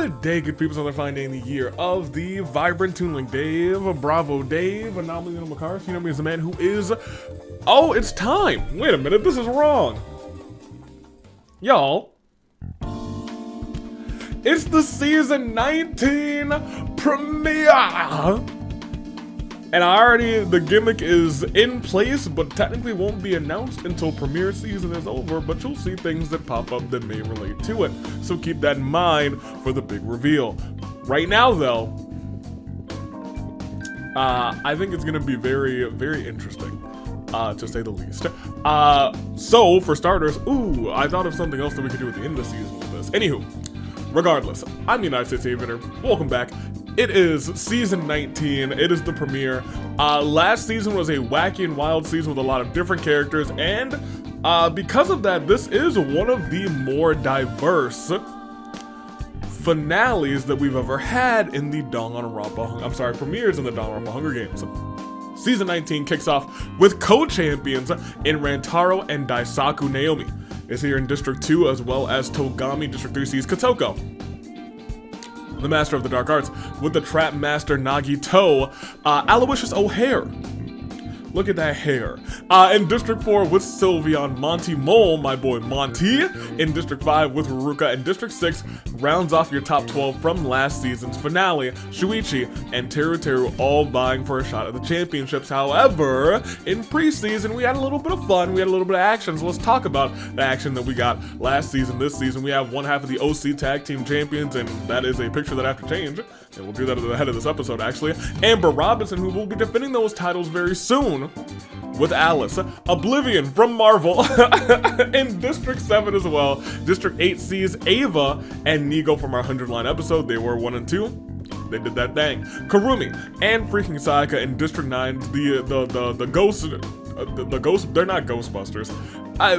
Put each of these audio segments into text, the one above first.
Good day, good people. Another fine day in the year of the vibrant Toonlink Dave. Bravo, Dave. Anomaly Little McCarthy. You know me as the man who is. Oh, it's time. Wait a minute, this is wrong. Y'all. It's the season 19 premiere. And the gimmick is in place, but technically won't be announced until premiere season is over, but you'll see things that pop up that may relate to it. So keep that in mind for the big reveal. Right now, though, I think it's gonna be very, very interesting, to say the least. So, for starters, I thought of something else that we could do at the end of the season with this. Anywho, regardless, I'm the United States Aviator. Welcome back. It is season 19, it is the premiere. Last season was a wacky and wild season with a lot of different characters, and because of that, this is one of the more diverse finales that we've ever had in the Danganronpa, premieres in the Danganronpa Hunger Games. Season 19 kicks off with co-champions in Rantaro and Daisaku. Naomi is here in District 2, as well as Togami. District 3 sees Kotoko, the master of the dark arts, with the trap master Nagito, Aloysius O'Hare. Look at that hair. In District 4 with Sylveon, Monty Mole, my boy Monty. In District 5 with Haruka, and District 6 rounds off your top 12 from last season's finale. Shuichi and Teru all vying for a shot at the championships. However, in preseason, we had a little bit of fun, we had a little bit of action, so let's talk about the action that we got last season. This season, we have one half of the OC Tag Team Champions, and that is a picture that I have to change, and we'll do that at the head of this episode, actually. Amber Robinson, who will be defending those titles very soon with Alice. Oblivion from Marvel in District 7 as well. District 8 sees Ava and Nigo from our 100-line episode. They were 1 and 2. They did that thing. Karumi and freaking Sayaka in District 9. The ghosts, they're not Ghostbusters.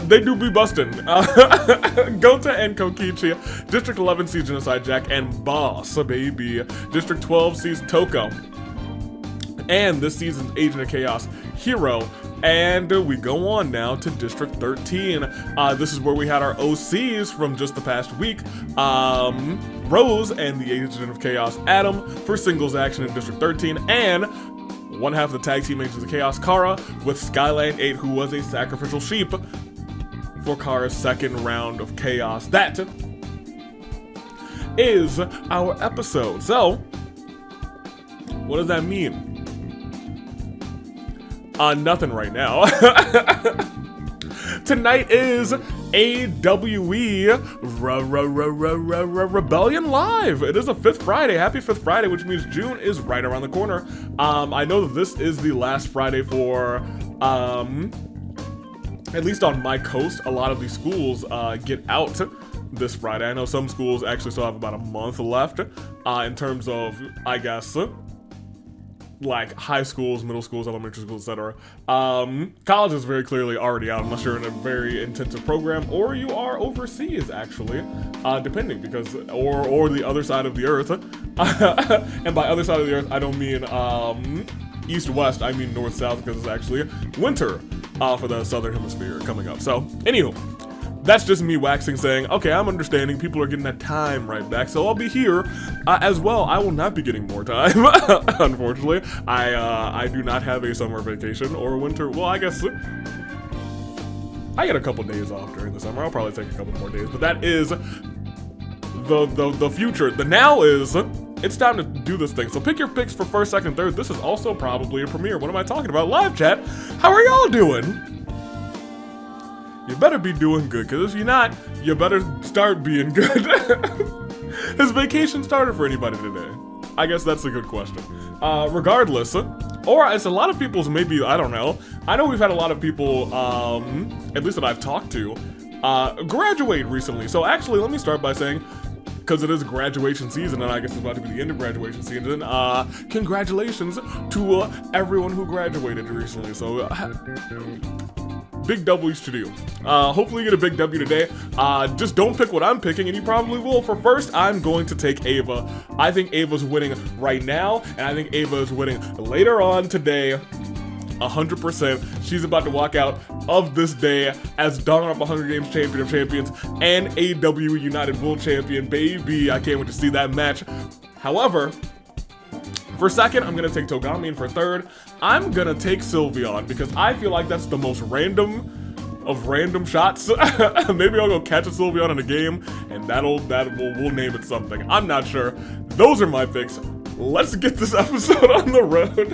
They do be bustin'. Gota and Kokichi. District 11 sees Genocide Jack and Boss, baby. District 12 sees Toko. And this season's Agent of Chaos, Hero. And we go on now to District 13. This is where we had our OCs from just the past week. Rose and the Agent of Chaos, Adam, for singles action in District 13. And one half of the tag team Agents of Chaos, Kara, with Skyline 8, who was a sacrificial sheep for Kara's second round of Chaos. That is our episode. So, what does that mean? Nothing right now. Tonight is AWE Rebellion Live. It is a 5th Friday. Happy 5th Friday, which means June is right around the corner. I know that this is the last Friday for, at least on my coast, a lot of these schools get out this Friday. I know some schools actually still have about a month left in terms of, I guess, like high schools, middle schools, elementary schools, etc. College is very clearly already out unless you're in a very intensive program or you are overseas, actually, depending, because or the other side of the earth. And by other side of the earth, I don't mean east-west, I mean north-south, because it's actually winter for the southern hemisphere coming up. So, anywho, that's just me waxing, saying, okay, I'm understanding, people are getting that time right back, so I'll be here as well. I will not be getting more time, unfortunately. I do not have a summer vacation or a winter, well, I guess I get a couple days off during the summer. I'll probably take a couple more days, but that is the future. The now is, it's time to do this thing. So pick your picks for first, second, third. This is also probably a premiere. What am I talking about? Live chat. How are y'all doing? You better be doing good, because if you're not, you better start being good. Has vacation started for anybody today? I guess that's a good question. Regardless, or as a lot of people's maybe, I don't know. I know we've had a lot of people, at least that I've talked to, graduate recently. So actually, let me start by saying, because it is graduation season, and I guess it's about to be the end of graduation season, congratulations to everyone who graduated recently. So, big W's to do. Hopefully you get a big W today. Just don't pick what I'm picking, and you probably will. For first, I'm going to take Ava. I think Ava's winning right now, and I think Ava is winning later on today. 100%. She's about to walk out of this day as Danganronpa Hunger Games Champion of Champions and AW United World Champion, baby. I can't wait to see that match. However, for second, I'm gonna take Togami, and for third, I'm gonna take Sylveon because I feel like that's the most random of random shots. Maybe I'll go catch a Sylveon in a game, and we'll name it something. I'm not sure. Those are my picks. Let's get this episode on the road.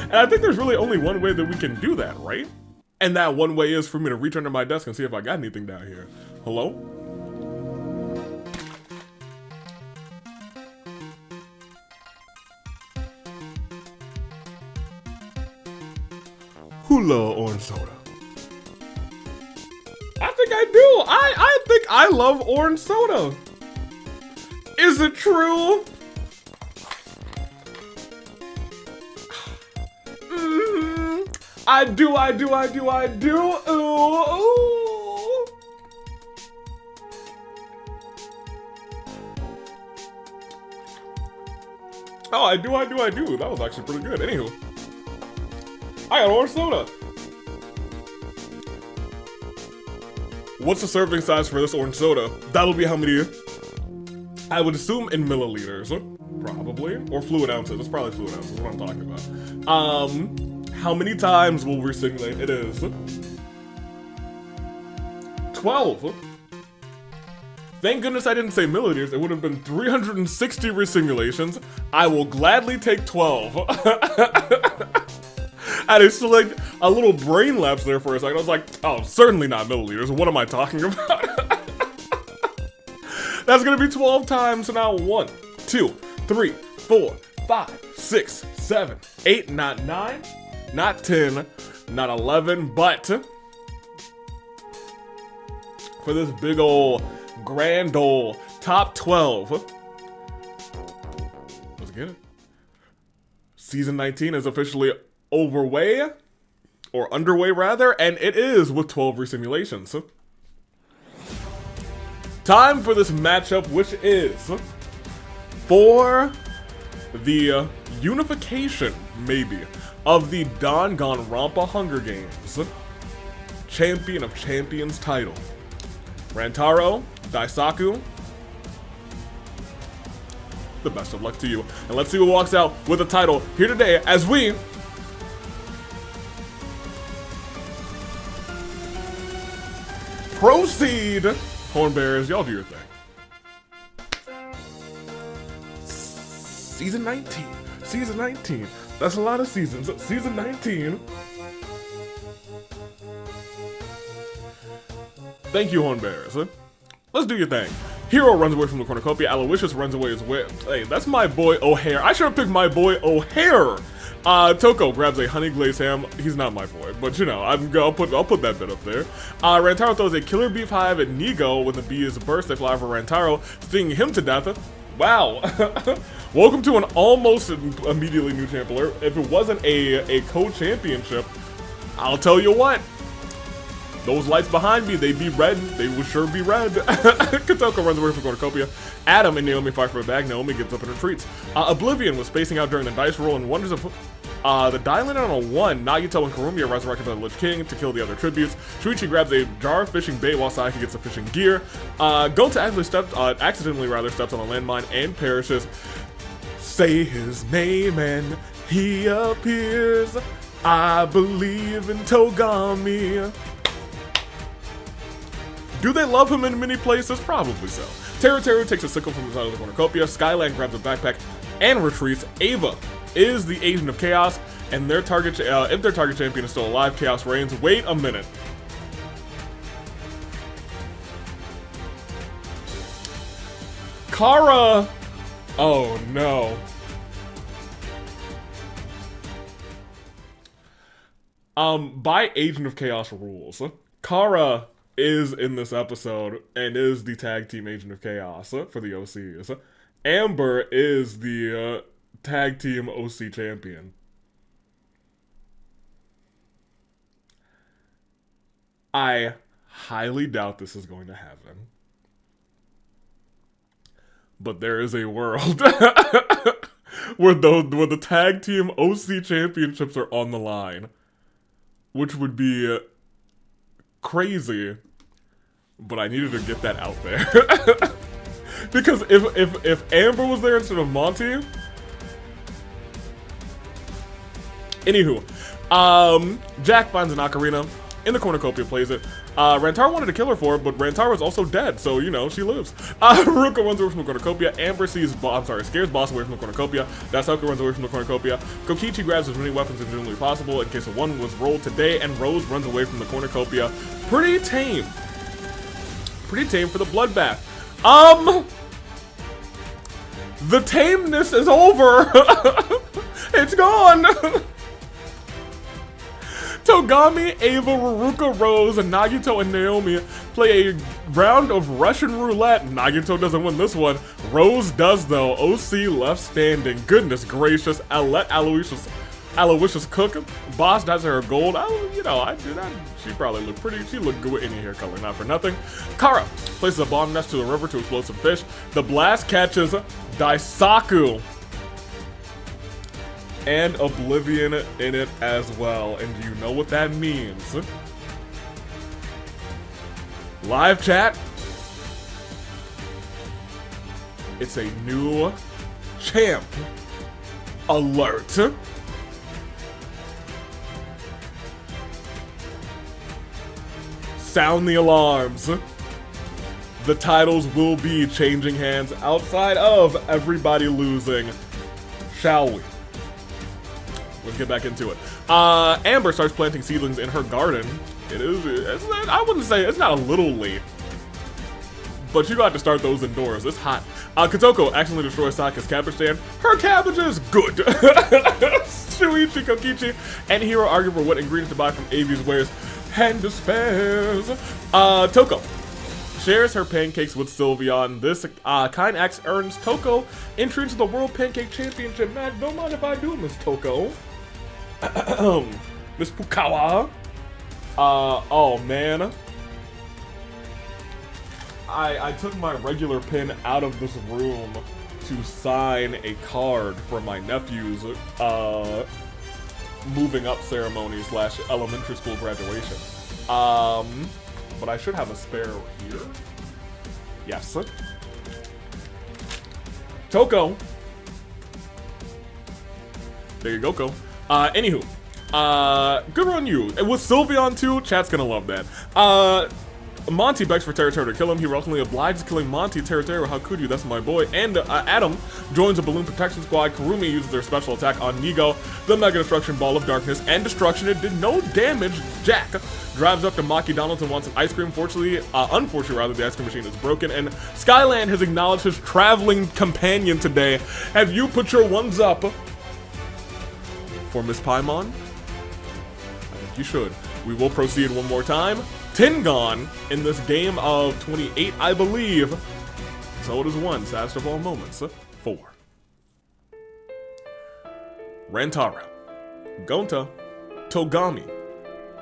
And I think there's really only one way that we can do that, right? And that one way is for me to reach under my desk and see if I got anything down here. Hello? Hula orange soda. I think I do. I think I love orange soda. Is it true? I do. Ooh, ooh. Oh, I do. That was actually pretty good. Anywho, I got orange soda. What's the serving size for this orange soda? That'll be how many? I would assume in milliliters, probably, or fluid ounces. It's probably fluid ounces. What I'm talking about. How many times will we simulate? It is 12. Thank goodness I didn't say milliliters. It would have been 360 resimulations. I will gladly take 12. I just like a little brain lapse there for a second. I was like, oh, certainly not milliliters. What am I talking about? That's gonna be 12 times. So now 1, 2, 3, 4, 5, 6, 7, 8, not 9, not 10, not 11, but for this big ol' grand ol' top 12. Let's get it. Season 19 is officially underway rather, and it is with 12 resimulations. Time for this matchup, which is for the unification, maybe, of the Danganronpa Hunger Games Champion of Champions title. Rantaro, Daisaku, the best of luck to you. And let's see who walks out with the title here today as we proceed. Hornbearers, y'all do your thing. Season 19. Season 19. That's a lot of seasons. Season 19. Thank you, Hornbearers. Let's do your thing. Hero runs away from the cornucopia. Aloysius runs away as well. Hey, that's my boy O'Hare. I should have picked my boy O'Hare. Toko grabs a honey glazed ham. He's not my boy, but you know, I'll put that bit up there. Rantaro throws a killer beef hive at Nigo when the bee is burst. They fly over Rantaro, stinging him to death. Wow. Welcome to an almost immediately new champion. If it wasn't a co-championship, I'll tell you what. Those lights behind me, they'd be red. They would sure be red. Kotoko runs away from Cornucopia. Adam and Naomi fight for a bag. Naomi gives up and retreats. Oblivion was spacing out during the dice roll and wonders if the die landed on a 1. Nagito and Kurumi are resurrected by the Lich King to kill the other tributes. Shuichi grabs a jar of fishing bait while Sayaka gets the fishing gear. Gota accidentally steps on a landmine and perishes. Say his name and he appears. I believe in Togami. Do they love him in many places? Probably so. Teru takes a sickle from the side of the cornucopia. Skyland grabs a backpack and retreats. Ava is the agent of chaos, and their target, if their target champion is still alive, chaos reigns. Wait a minute. Kara! Oh no. By Agent of Chaos rules, Kara is in this episode and is the tag team Agent of Chaos for the OCs. Amber is the tag team OC champion. I highly doubt this is going to happen. But there is a world where the tag team OC championships are on the line, which would be crazy. But I needed to get that out there. Because if Amber was there instead of Monty. Anywho, Jack finds an ocarina in the cornucopia, plays it. Rantaro wanted to kill her for it, but Rantaro's also dead, so you know she lives. Ruka runs away from the cornucopia. Amber scares Boss away from the cornucopia. Daisaku runs away from the cornucopia. Kokichi grabs as many weapons as humanly possible in case one was rolled today, and Rose runs away from the cornucopia. Pretty tame. Pretty tame for the bloodbath. The tameness is over. It's gone. Togami, Ava, Ruruka, Rose, and Nagito and Naomi play a round of Russian roulette. Nagito doesn't win this one. Rose does though. OC left standing. Goodness gracious. Aloysius cook. Boss dies her gold. You know, I do that. She probably looked pretty. She looked good with any hair color, not for nothing. Kara places a bomb next to the river to explode some fish. The blast catches Daisaku. And Oblivion in it as well. And do you know what that means? Live chat. It's a new champ alert. Sound the alarms. The titles will be changing hands outside of everybody losing. Shall we? Let's get back into it. Amber starts planting seedlings in her garden. I wouldn't say, it's not a little late, but you got to start those indoors. It's hot. Kotoko accidentally destroys Saka's cabbage stand. Her cabbage is good. Shuichi, Kokichi, and Hiro argue for what ingredients to buy from Avi's wares and despairs. Toko shares her pancakes with Sylveon. This kind acts earns Toko entry into the World Pancake Championship match. Don't mind if I do, Miss Toko. Miss Fukawa. Oh man. I took my regular pen out of this room to sign a card for my nephew's moving up ceremony / elementary school graduation. But I should have a spare here. Yes. Toko. There you go, Ko. Anywho. Good on you. And with Sylveon too, chat's gonna love that. Monty begs for Teruteru to kill him. He reluctantly obliges killing Monty. Teruteru, how could you? That's my boy. And Adam joins a balloon protection squad. Karumi uses their special attack on Nigo. The Mega Destruction Ball of Darkness and Destruction. It did no damage. Jack drives up to Maki Donald's and wants an ice cream. Unfortunately, the ice cream machine is broken. And Skyland has acknowledged his traveling companion today. Have you put your ones up for Miss Paimon? I think you should. We will proceed one more time. 10 gone in this game of 28, I believe. So it is 1, saddest of all moments. 4. Rantaro, Gonta, Togami,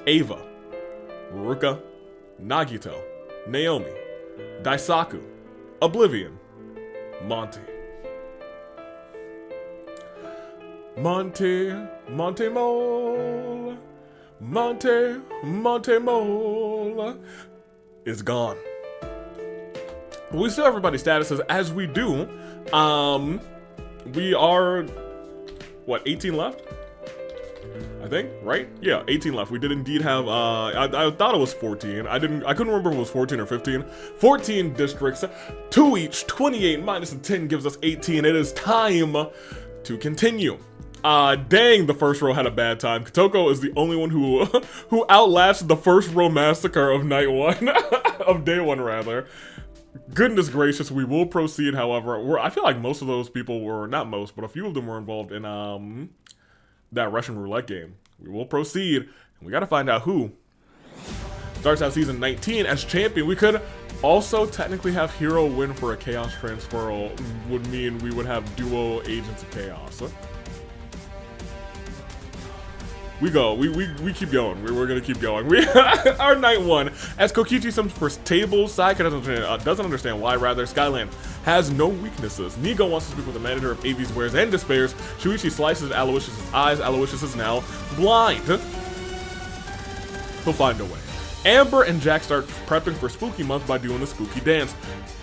Ava, Ruka, Nagito, Naomi, Daisaku, Oblivion, Monty. Monty Mole. Monty Mole is gone. But we still have everybody's statuses as we do. We are, what, 18 left? I think, right? Yeah, 18 left. We did indeed have, I thought it was 14. I couldn't remember if it was 14 or 15. 14 districts, 2 each, 28 minus the 10 gives us 18. It is time to continue. Dang, the first row had a bad time. Kotoko is the only one who outlasted the first row massacre of night 1, of day 1 rather. Goodness gracious, we will proceed, however. I feel like most of those people were, not most, but a few of them were involved in that Russian roulette game. We will proceed, and we gotta find out who starts out season 19 as champion. We could also technically have Hero win for a Chaos Transfer, would mean we would have duo Agents of Chaos. We go. We keep going. We're gonna keep going. Our night 1 as Kokichi sums for tables. Saika doesn't understand why. Rather, Skyland has no weaknesses. Nigo wants to speak with the manager of AV's wares and despairs. Shuichi slices Aloysius' eyes. Aloysius is now blind. He'll find a way. Amber and Jack start prepping for Spooky Month by doing the spooky dance.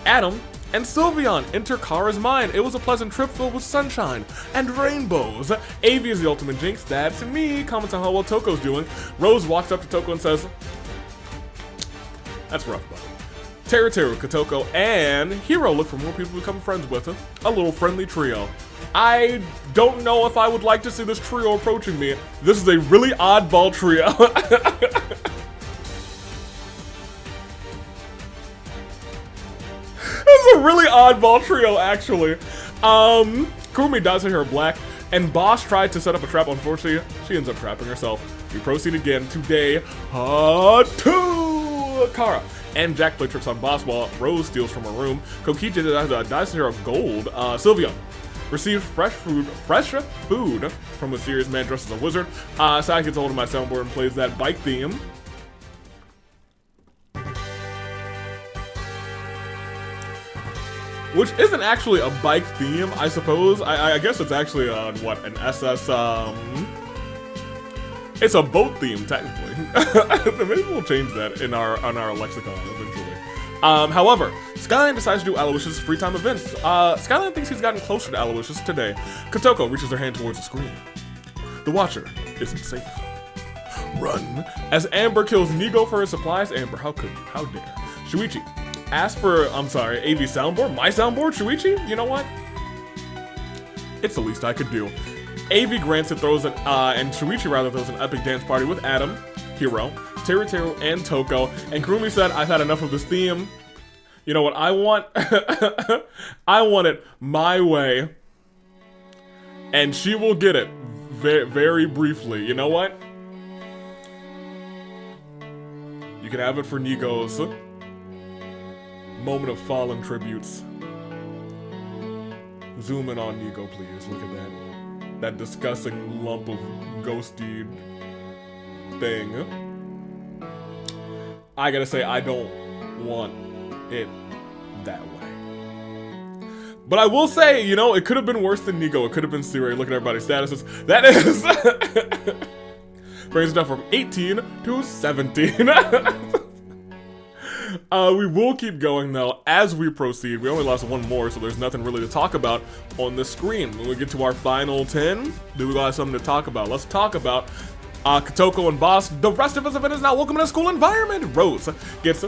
Adam and Sylveon enter Kara's mind. It was a pleasant trip filled with sunshine and rainbows. Avi is the ultimate jinx. That's me. Comments on how well Toko's doing. Rose walks up to Toko and says, "That's rough, buddy." Teru, Kotoko, and Hero look for more people to become friends with. A little friendly trio. I don't know if I would like to see this trio approaching me. This is a really oddball trio. This is a really oddball trio, actually. Kurumi dyes her hair black, and Boss tried to set up a trap. Unfortunately, she ends up trapping herself. We proceed again to day 2. Kara and Jack play tricks on Boss while Rose steals from her room. Kokichi dyes her hair of gold. Sylveon receives fresh food from a mysterious man dressed as a wizard. Sai gets hold of my soundboard and plays that bike theme. Which isn't actually a bike theme, I suppose. I guess it's actually an SS, it's a boat theme, technically. Maybe we'll change that on our lexicon eventually. However, Skyline decides to do Aloysius' free time events. Skyline thinks he's gotten closer to Aloysius today. Kotoko reaches her hand towards the screen. The Watcher isn't safe. Run. As Amber kills Nigo for his supplies. Amber, how could you? How dare. Shuichi asks for, AV soundboard? My soundboard, Shuichi? You know what? It's the least I could do. AV grants it, and Shuichi rather throws an epic dance party with Adam, Hero, Teru, and Toko. And Kurumi said, "I've had enough of this theme. You know what I want? I want it my way. And she will get it very, very briefly. You know what? You can have it for Nigo's Moment of Fallen tributes. Zoom in on Nigo, please. Look at that. That disgusting lump of ghosty thing. I gotta say, I don't want it that way. But I will say, you know, it could have been worse than Nigo. It could have been Siri. Look at everybody's statuses. That is... brings it down from 18 to 17. We will keep going though as we proceed. We only lost one more, so there's nothing really to talk about on the screen. When we get to our final 10, do we got something to talk about? Let's talk about Kotoko and Boss. The rest of his event is now welcome in a school environment. Rose gets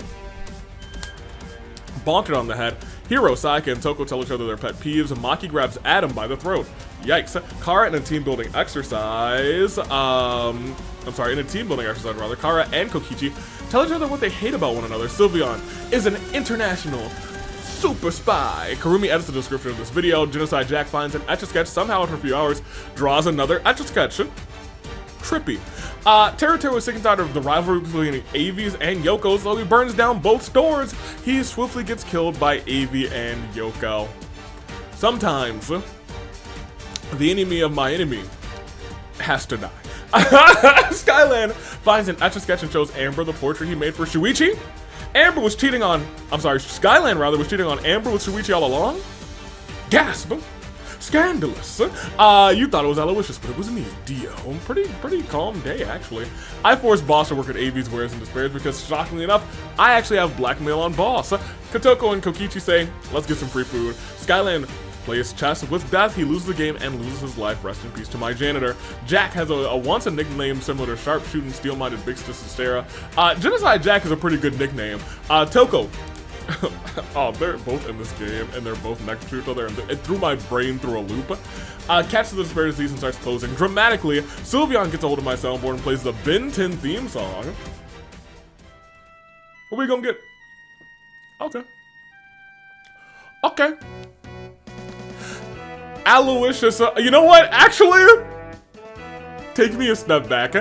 bonked on the head. Hiro, Saika, and Toko tell each other their pet peeves. Maki grabs Adam by the throat. Yikes. Kara in a team building exercise. In a team building exercise rather. Kara and Kokichi tell each other what they hate about one another. Sylveon is an international super spy. Kurumi edits the description of this video. Genocide Jack finds an Etch-a-Sketch somehow after a few hours. Draws another Etch-a-Sketch. Trippy. Teru is sick and tired of the rivalry between Avi's and Yoko's, so he burns down both stores. He swiftly gets killed by Avi and Yoko. Sometimes, the enemy of my enemy has to die. Skyland finds an Etch-a-Sketch and shows Amber the portrait he made for Shuichi. Skyland was cheating on Amber with Shuichi all along? Gasp! Scandalous. You thought it was Aloysius, but it was me, Dio. Pretty calm day, actually. I forced Boss to work at AV's wares and despairs because, shockingly enough, I actually have blackmail on Boss. Kotoko and Kokichi say, let's get some free food. Skyland plays chess with death. He loses the game and loses his life. Rest in peace to my janitor. Jack has once a nickname similar to Sharpshooting, Steel-Minded Big Sistera. Genocide Jack is a pretty good nickname. Toko. Oh, they're both in this game, and they're both next to each other, and it threw my brain through a loop. Catches the despair disease and starts posing. Dramatically, Sylveon gets a hold of my soundboard and plays the Ben 10 theme song. What we gonna get? Okay. Aloysius, you know what? Actually, take me a step back.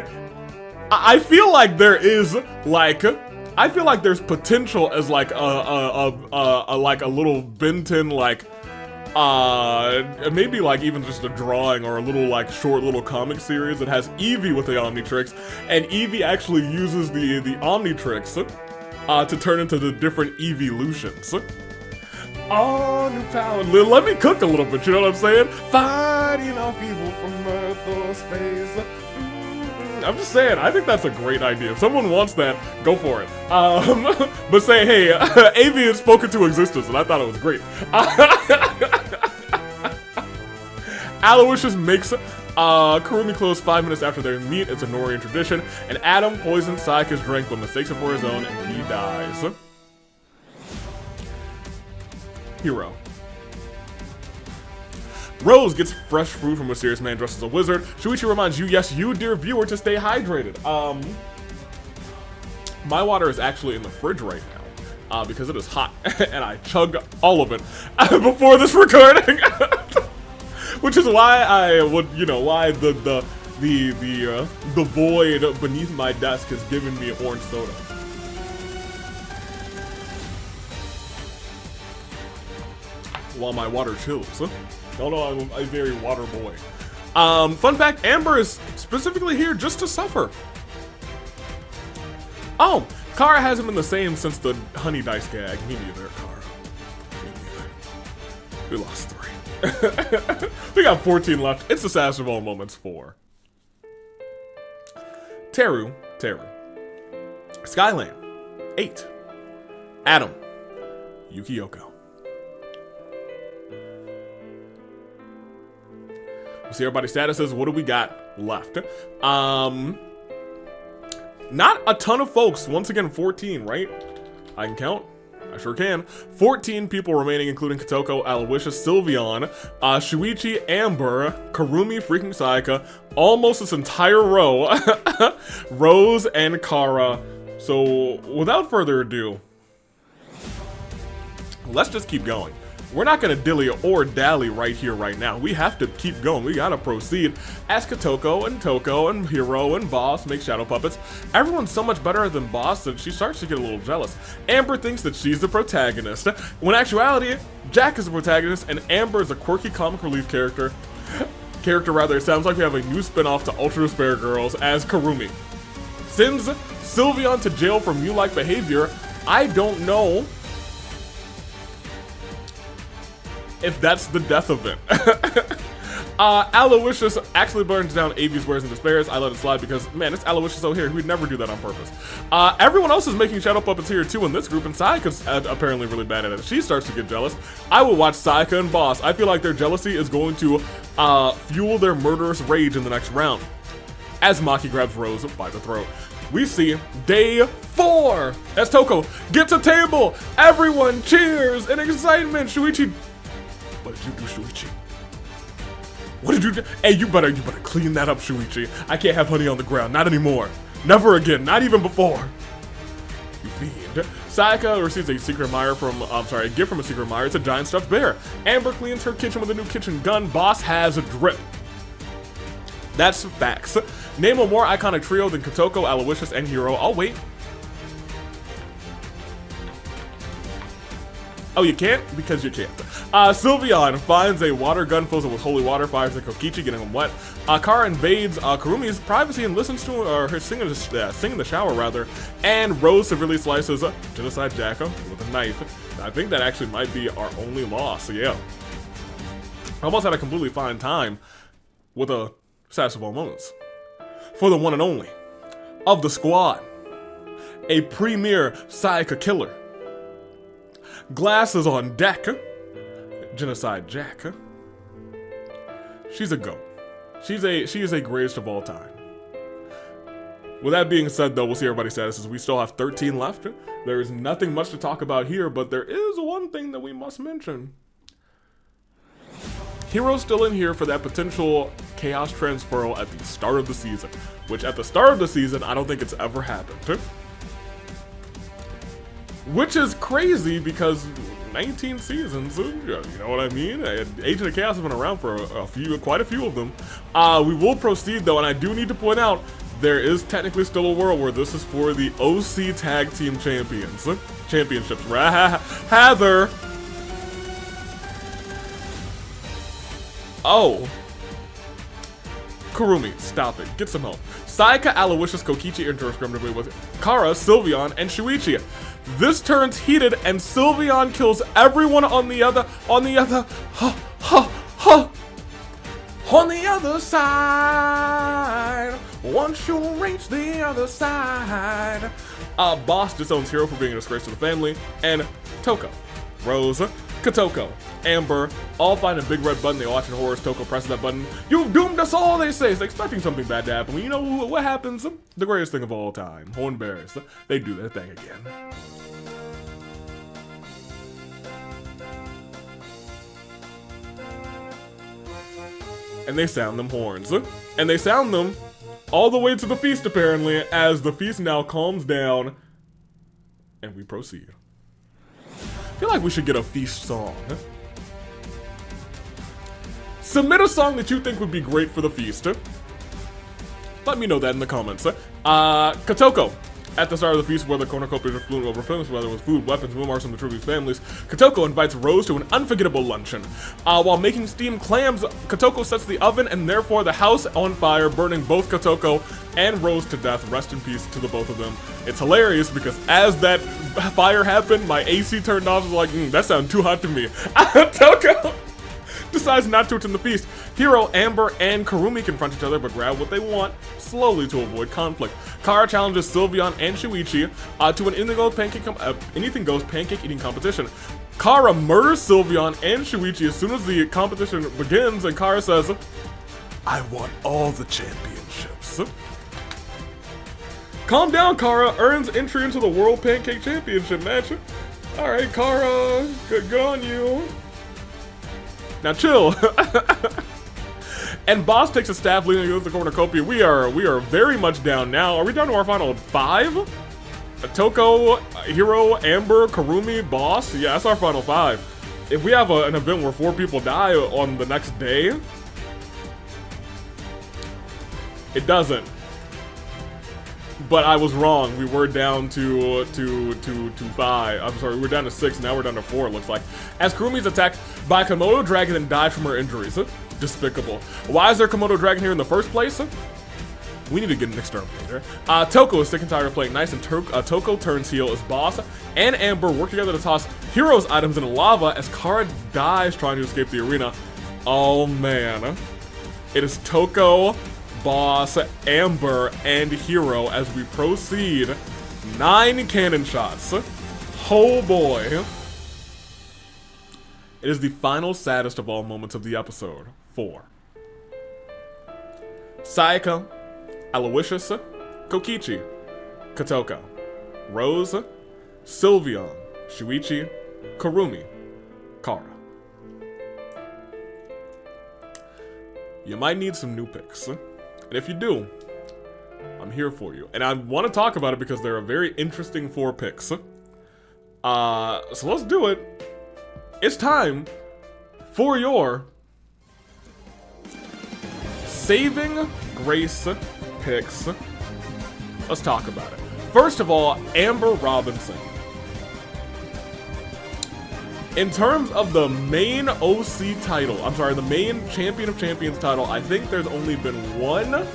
I feel like there is, I feel like there's potential as like a little Benton maybe like even just a drawing or a little short little comic series that has Eevee with the Omnitrix, and Eevee actually uses the Omnitrix to turn into the different evolutions. Oh, new power. Let me cook a little bit, you know what I'm saying? Fighting off evil from Earth or space. I'm just saying, I think that's a great idea. If someone wants that, go for it. But say, hey, AV has spoken to existence, and I thought it was great. Aloysius makes Kurumi close 5 minutes after their meet. It's a Norian tradition. And Adam poisons Sayaka's drink, but mistakes it for his own, and he dies. Hero. Rose gets fresh food from a mysterious man dressed as a wizard. Shuichi reminds you, yes, you, dear viewer, to stay hydrated. My water is actually in the fridge right now because it is hot, and I chugged all of it before this recording, which is why I would, you know, why the void beneath my desk has given me orange soda. While my water chills. Oh no, I'm a very water boy. Fun fact, Amber is specifically here just to suffer. Oh, Kara hasn't been the same since the honey dice gag. Me neither, Kara. Me neither. We lost 3. We got 14 left. It's the Sash of All Moments 4. Teru. Skyland. 8. Adam. Yukiyoko. See everybody's statuses. What do we got left? Not a ton of folks. Once again, 14, right? I can count. I sure can. 14 people remaining, including Kotoko, Aloysius, Sylveon, Shuichi, Amber, Kurumi, freaking Sayaka, almost this entire row, Rose, and Kara. So, without further ado, let's just keep going. We're not gonna dilly or dally right here, right now. We have to keep going. We gotta proceed. As Kotoko and Toko and Hero and Boss make shadow puppets, everyone's so much better than Boss that she starts to get a little jealous. Amber thinks that she's the protagonist, when in actuality, Jack is the protagonist and Amber is a quirky comic relief character. It sounds like we have a new spin-off to Ultra Despair Girls as Kurumi sends Sylveon to jail for Mew-like behavior. I don't know if that's the death of it. Aloysius actually burns down Avi's wares and despairs. I let it slide because, man, it's Aloysius over here. We'd never do that on purpose. Everyone else is making shadow puppets here too in this group, and Sayaka's apparently really bad at it. She starts to get jealous. I will watch Sayaka and Boss. I feel like their jealousy is going to fuel their murderous rage in the next round. As Maki grabs Rose by the throat. We see day 4 as Toko gets a table. Everyone cheers in excitement. Shuichi, what did you do, Shuichi? What did you do? Hey, you better clean that up, Shuichi. I can't have honey on the ground, not anymore. Never again, not even before. You fiend. Sayaka receives a secret admirer from, a gift from a secret admirer. It's a giant stuffed bear. Amber cleans her kitchen with a new kitchen gun. Boss has a drip. That's facts. Name a more iconic trio than Kotoko, Aloysius, and Hero. I'll wait. Oh, you can't? Because you can't. Sylveon finds a water gun filled with holy water, fires at Kokichi, getting him wet. Kara invades Kurumi's privacy and listens to her sing in the shower, rather. And Rose severely slices Genocide Jacko with a knife. I think that actually might be our only loss, so yeah. I almost had a completely fine time with a Sash of All Moments. For the one and only of the squad, a premier Sayaka killer. Glasses on deck. Genocide Jack. She's a goat. She is a greatest of all time. With that being said, though, we'll see everybody's statuses. We still have 13 left. There is nothing much to talk about here, but there is one thing that we must mention. Hero's still in here for that potential Chaos Transferal at the start of the season, which at the start of the season, I don't think it's ever happened. Which is crazy because 19 seasons, you know what I mean? Agent of Chaos has been around for quite a few of them. We will proceed though, and I do need to point out, there is technically still a world where this is for the OC Tag Team Championships. Heather! Oh. Kurumi, stop it. Get some help. Sayaka, Aloysius, Kokichi interactively with Kara, Sylveon, and Shuichi. This turns heated, and Sylveon kills everyone on the other side. once you reach the other side. Boss disowns Hiro for being a disgrace to the family, and Toko, Rose, Kotoko, Amber, all find a big red button. They watch in horror as Toko presses that button. You've doomed us all, they say. It's expecting something bad to happen. You know what happens? The greatest thing of all time. Horn bears. They do their thing again. And they sound them horns. And they sound them all the way to the feast, apparently, as the feast now calms down. And we proceed. I feel like we should get a feast song. Submit a song that you think would be great for the feast. Let me know that in the comments. Kotoko. At the start of the feast, where the cornucopias are fluent over films, whether it was food, weapons, memoirs from the Tribu's families, Kotoko invites Rose to an unforgettable luncheon. While making steamed clams, Kotoko sets the oven and therefore the house on fire, burning both Kotoko and Rose to death. Rest in peace to the both of them. It's hilarious because as that fire happened, my AC turned off. I was like, that sounded too hot to me. Kotoko decides not to attend the feast. Hiro, Amber, and Kurumi confront each other but grab what they want slowly to avoid conflict. Kara challenges Sylveon and Shuichi to an anything goes pancake eating competition. Kara murders Sylveon and Shuichi as soon as the competition begins, and Kara says, "I want all the championships." Calm down, Kara earns entry into the World Pancake Championship match. Alright, Kara, good on you. Now chill. And Boss takes a staff leading against the cornucopia. We are very much down now. Are we down to our final 5? Toko, Hiro, Amber, Kurumi, Boss. Yeah, that's our final 5. If we have an event where 4 people die on the next day, it doesn't. But I was wrong. We were down to 5. I'm sorry, we were down to 6. Now we're down to 4, it looks like. As Kurumi's attacked by a Komodo dragon and died from her injuries. Despicable. Why is there a Komodo dragon here in the first place? We need to get an exterminator. Toko is sick and tired of playing nice, and Toko turns heel as Boss and Amber work together to toss Hiro's items into lava as Kara dies trying to escape the arena. Oh man. It is Toko, Boss, Amber, and Hiro as we proceed. 9 cannon shots. Oh boy. It is the final saddest of all moments of the episode. 4. Sayaka, Aloysius, Kokichi, Kotoko, Rose, Sylveon, Shuichi, Kurumi, Kara. You might need some new picks. And if you do, I'm here for you. And I want to talk about it because they're a very interesting 4 picks. So let's do it. It's time for your Saving Grace picks. Let's talk about it. First of all, Amber Robinson. In terms of the main OC title, I'm sorry, the main Champion of Champions title, I think there's only been one.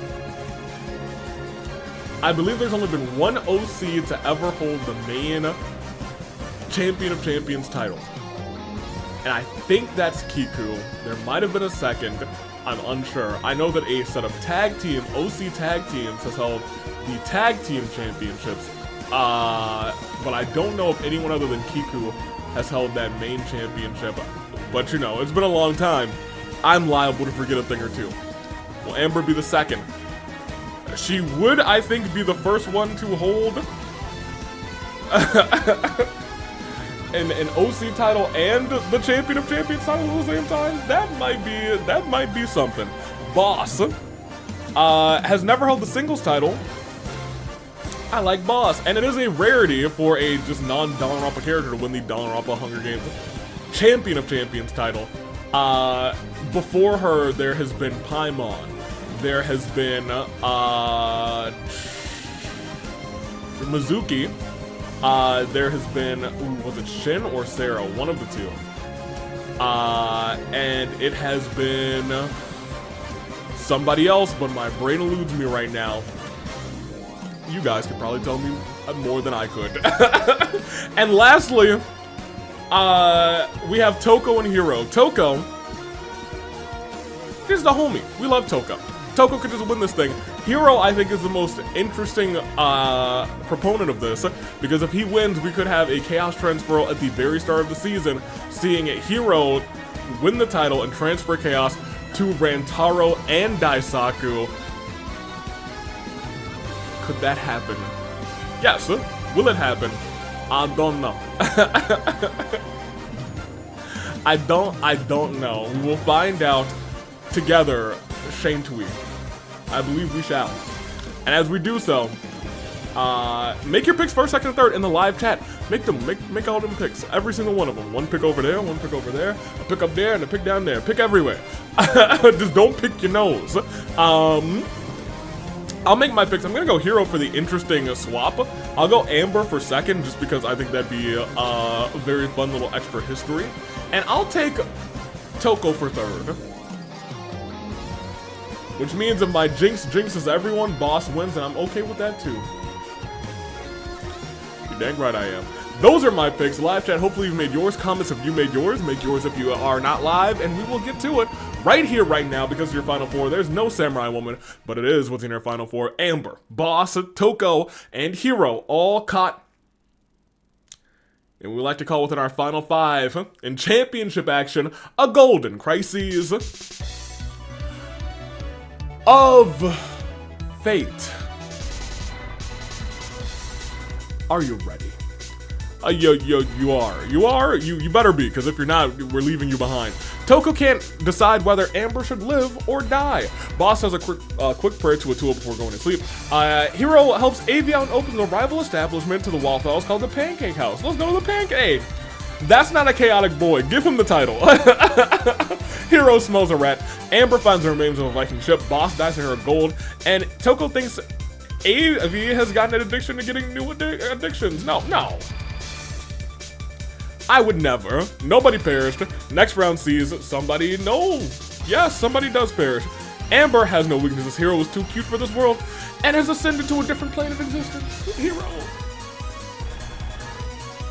I believe there's only been one OC to ever hold the main Champion of Champions title. And I think that's Kiku. There might have been a second. I'm unsure. I know that a set of OC tag teams has held the tag team championships. But I don't know if anyone other than Kiku has held that main championship. But you know, it's been a long time. I'm liable to forget a thing or two. Will Amber be the second? She would, I think, be the first one to hold an OC title and the Champion of Champions title at the same time. That might be something. Boss has never held the singles title. I like Boss, and it is a rarity for a just non-Danganronpa character to win the Danganronpa Hunger Games Champion of Champions title. Before her, there has been Paimon. There has been Mizuki. There has been, was it Shin or Sarah? One of the two. And it has been somebody else, but my brain eludes me right now. You guys could probably tell me more than I could. And lastly, we have Toko and Hiro. Toko is the homie. We love Toko. Toko could just win this thing. Hero, I think, is the most interesting proponent of this, because if he wins, we could have a Chaos Transfer at the very start of the season, seeing Hero win the title and transfer Chaos to Rantaro and Daisaku. Could that happen? Yes. Will it happen? I don't know. I don't know. We will find out together, Shane Tweet. I believe we shall. And as we do so, make your picks first, second, and third in the live chat. Make all them picks. Every single one of them. One pick over there, one pick over there, a pick up there, and a pick down there. Pick everywhere. Just don't pick your nose. I'll make my picks. I'm gonna go Hero for the interesting swap. I'll go Amber for second, just because I think that'd be a very fun little extra history. And I'll take Toko for third. Which means if my jinx jinxes everyone, boss wins, and I'm okay with that too. You're dang right I am. Those are my picks. Live chat, hopefully you've made yours. Comments if you made yours. Make yours if you are not live, and we will get to it right here, right now, because of your Final Four. There's no Samurai Woman, but it is what's in your Final Four. Amber, Boss, Toko, and Hero all caught. And we like to call within our Final Five, in championship action, a Golden Crises of Fate. Are you ready? You are. You better be, because if you're not, we're leaving you behind. Toko can't decide whether Amber should live or die. Boss has a quick prayer to Atua before going to sleep. Hero helps Avi out and opens a rival establishment to the Wallflowers called the Pancake House. Let's go to the Pancake. That's not a chaotic boy. Give him the title. Hero smells a rat. Amber finds the remains of a Viking ship. Boss dies to her gold. And Toko thinks Avi has gotten an addiction to getting new addictions. No. I would never. Nobody perished. Next round sees somebody. No. Yes, somebody does perish. Amber has no weaknesses. Hero is too cute for this world and has ascended to a different plane of existence. Hero.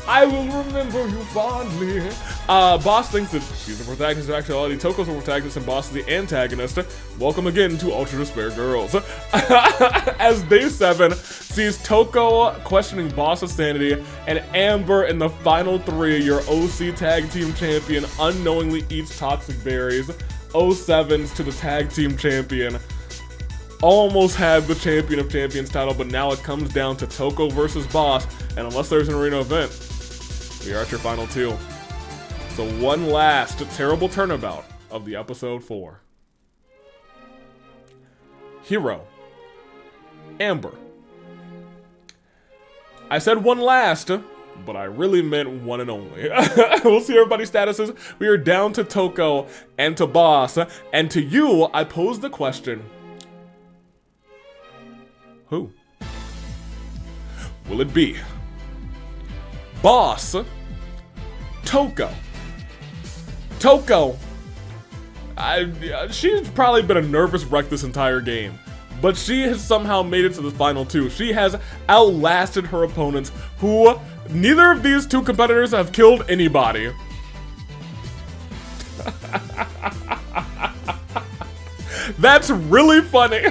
I will remember you fondly. Boss thinks that she's the protagonist of actuality. Toko's the protagonist and Boss is the antagonist. Welcome again to Ultra Despair Girls. As Day 7 sees Toko questioning Boss's sanity, and Amber in the final 3, your OC Tag Team Champion, unknowingly eats toxic berries. 07s to the Tag Team Champion. Almost had the Champion of Champions title, but now it comes down to Toko versus Boss, and unless there's an arena event, we are at your final 2. So one last terrible turnabout of the episode 4. Hero. Amber. I said one last, but I really meant one and only. We'll see everybody's statuses. We are down to Toko and to Boss, and to you, I pose the question. Who? Will it be Boss, Toko? Toko, she's probably been a nervous wreck this entire game, but she has somehow made it to the final 2. She has outlasted her opponents, who neither of these 2 competitors have killed anybody. That's really funny.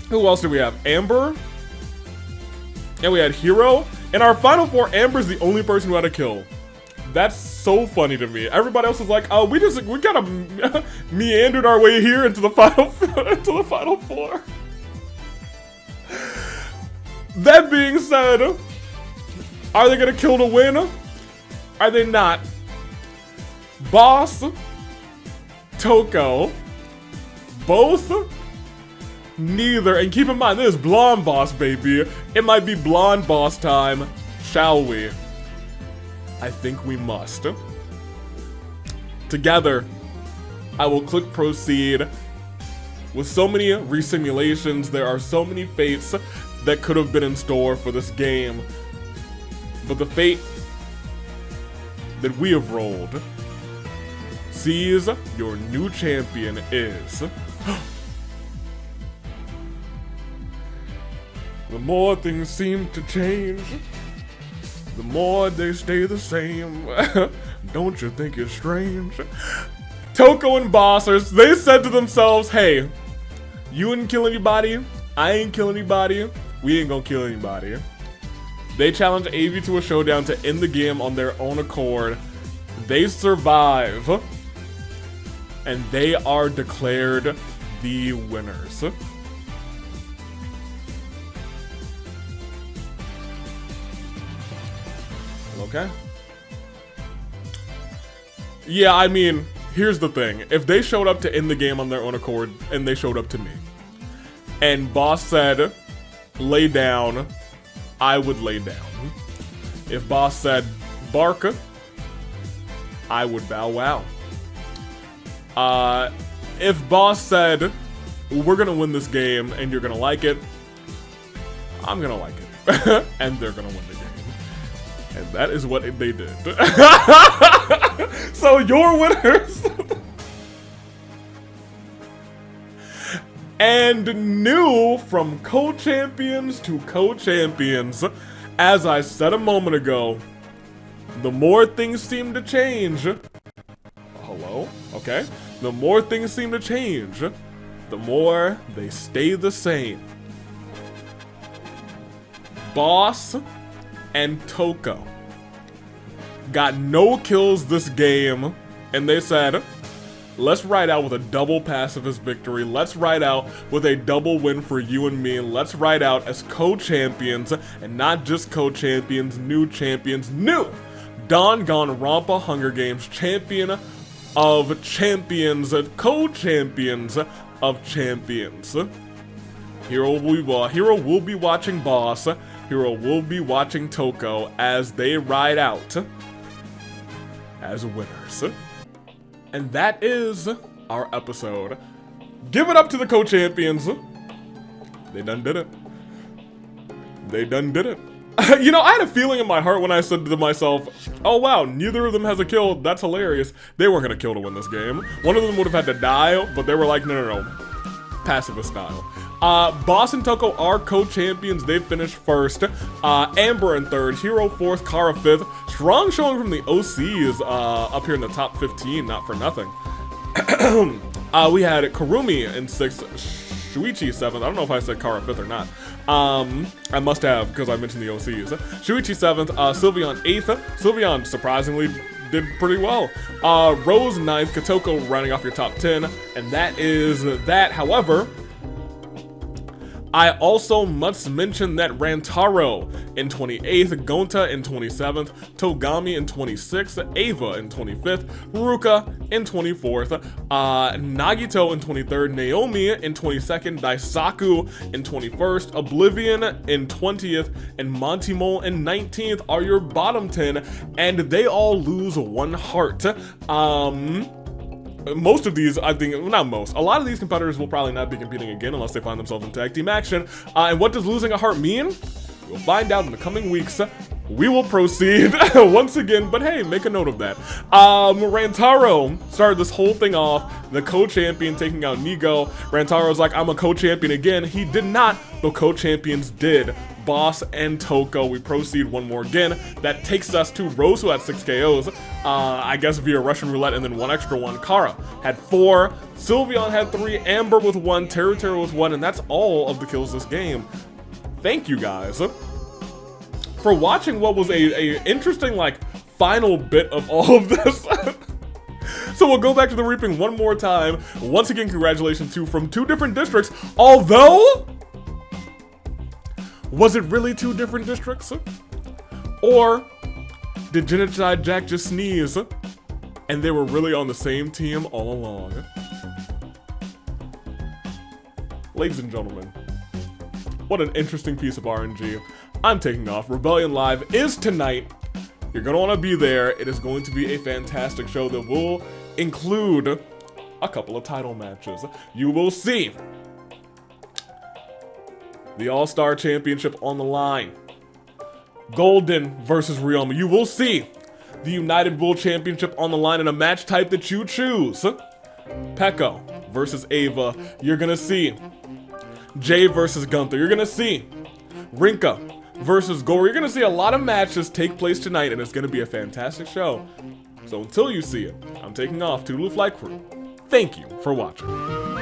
Who else do we have? Amber. And we had Hero. In our final 4, Amber's the only person who had a kill. That's so funny to me. Everybody else is like, oh, we kind of meandered our way here into the final 4. That being said, are they gonna kill to win? Are they not? Boss, Toko, both, neither. And keep in mind, this is Blonde Boss, baby. It might be Blonde Boss time, shall we? I think we must. Together, I will click proceed. With so many resimulations, there are so many fates that could have been in store for this game. But the fate that we have rolled sees your new champion is... The more things seem to change, the more they stay the same. Don't you think it's strange? Toko and Bossers, they said to themselves, hey, you didn't kill anybody, I ain't kill anybody, we ain't gonna kill anybody. They challenge AV to a showdown to end the game on their own accord. They survive, and they are declared the winners. Okay. Yeah, I mean, here's the thing. If they showed up to end the game on their own accord, and they showed up to me, and Boss said, lay down, I would lay down. If Boss said, bark, I would bow wow. If Boss said, we're gonna win this game and you're gonna like it, I'm gonna like it. And they're gonna win the game. And that is what they did. So your winners. And new from co-champions to co-champions, as I said a moment ago, the more things seem to change. Hello? Okay. The more things seem to change, the more they stay the same. Boss and Toko got no kills this game, and they said, let's ride out with a double pacifist victory. Let's ride out with a double win for you and me. Let's ride out as co-champions, and not just co-champions, new Danganronpa Hunger Games champion of champions, co-champions of champions. Hero will be watching Boss. Hero will be watching Toko as they ride out as winners. And that is our episode. Give it up to the co-champions. They done did it. They done did it. You know, I had a feeling in my heart when I said to myself, oh wow, neither of them has a kill, that's hilarious. They weren't gonna kill to win this game. One of them would have had to die, but they were like, no. Pacifist style. Boss and Toko are co-champions. They finished first. Amber in third. Hero fourth. Kara fifth. Strong showing from the OCs up here in the top 15. Not for nothing. We had Kurumi in sixth. Shuichi seventh. I don't know if I said Kara fifth or not. I must have, because I mentioned the OCs. Shuichi seventh. Sylveon eighth. Sylveon surprisingly did pretty well. Rose ninth. Katoko running off your top 10. And that is that. However, I also must mention that Rantaro in 28th, Gonta in 27th, Togami in 26th, Ava in 25th, Ruka in 24th, Nagito in 23rd, Naomi in 22nd, Daisaku in 21st, Oblivion in 20th, and Montimol in 19th are your bottom 10, and they all lose 1 heart. Most of these, I think, not most, a lot of these competitors will probably not be competing again unless they find themselves in tag team action. And what does losing a heart mean? We'll find out in the coming weeks. We will proceed once again, but hey, make a note of that. Rantaro started this whole thing off, the co-champion taking out Nigo. Rantaro's like, I'm a co-champion again. He did not, the co-champions did. Boss and Toko, we proceed one more again. That takes us to Rose, who had 6 KOs, I guess via Russian roulette, and then 1 extra one. Kara had 4, Sylveon had 3, Amber with 1, Terra with 1, and that's all of the kills this game. Thank you guys for watching what was a interesting, like, final bit of all of this. So we'll go back to the reaping one more time. Once again, congratulations to from 2 different districts, although, was it really 2 different districts? Or did Genocide Jack just sneeze and they were really on the same team all along? Ladies and gentlemen, what an interesting piece of RNG. I'm taking off. Rebellion Live is tonight. You're gonna wanna be there. It is going to be a fantastic show that will include a couple of title matches. You will see the All-Star Championship on the line. Golden versus Ryoma. You will see the United World Championship on the line in a match type that you choose. Pekko versus Ava. You're gonna see Jay versus Gunther. You're gonna see Rinka versus Gore. You're gonna see a lot of matches take place tonight, and it's gonna be a fantastic show. So until you see it, I'm taking off to Flight Crew. Thank you for watching.